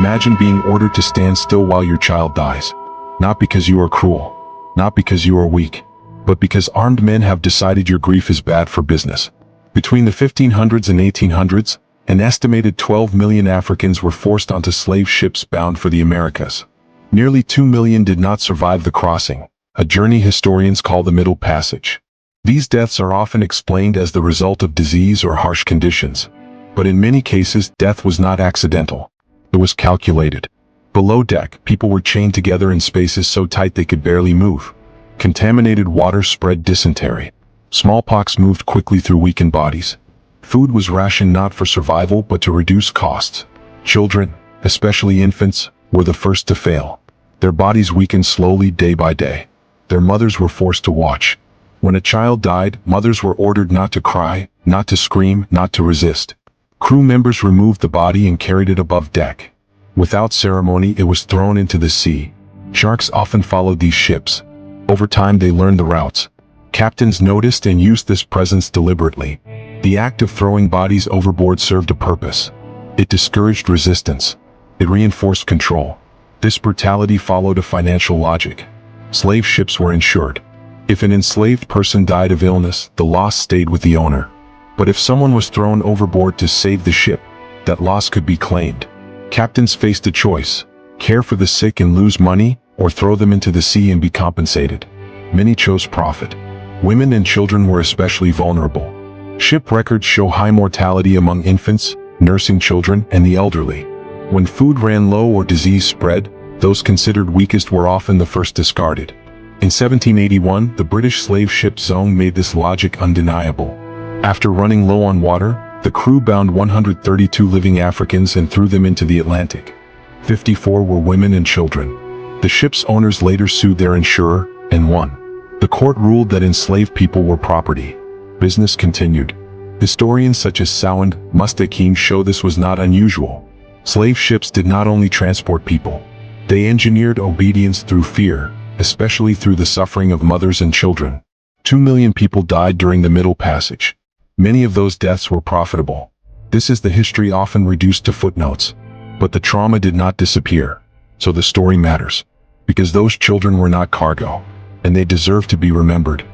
Imagine being ordered to stand still while your child dies. Not because you are cruel, not because you are weak, but because armed men have decided your grief is bad for business. Between the 1500s and 1800s, an estimated 12 million Africans were forced onto slave ships bound for the Americas. Nearly 2 million did not survive the crossing, a journey historians call the Middle Passage. These deaths are often explained as the result of disease or harsh conditions. But in many cases, death was not accidental. It was calculated. Below deck, people were chained together in spaces so tight they could barely move. Contaminated water spread dysentery. Smallpox moved quickly through weakened bodies. Food was rationed not for survival but to reduce costs. Children, especially infants, were the first to fail. Their bodies weakened slowly day by day. Their mothers were forced to watch. When a child died, mothers were ordered not to cry, not to scream, not to resist. Crew members removed the body and carried it above deck. Without ceremony, it was thrown into the sea. Sharks often followed these ships. Over time, they learned the routes. Captains noticed and used this presence deliberately. The act of throwing bodies overboard served a purpose. It discouraged resistance. It reinforced control. This brutality followed a financial logic. Slave ships were insured. If an enslaved person died of illness, the loss stayed with the owner. But if someone was thrown overboard to save the ship, that loss could be claimed. Captains faced a choice: care for the sick and lose money, or throw them into the sea and be compensated. Many chose profit. Women and children were especially vulnerable. Ship records show high mortality among infants, nursing children, and the elderly. When food ran low or disease spread, those considered weakest were often the first discarded. In 1781, the British slave ship Zong made this logic undeniable. After running low on water, the crew bound 132 living Africans and threw them into the Atlantic. 54 were women and children. The ship's owners later sued their insurer, and won. The court ruled that enslaved people were property. Business continued. Historians such as Sawand Mustakim show this was not unusual. Slave ships did not only transport people. They engineered obedience through fear, especially through the suffering of mothers and children. 2 million people died during the Middle Passage. Many of those deaths were profitable. This is the history often reduced to footnotes. But the trauma did not disappear. So the story matters. Because those children were not cargo. And they deserve to be remembered.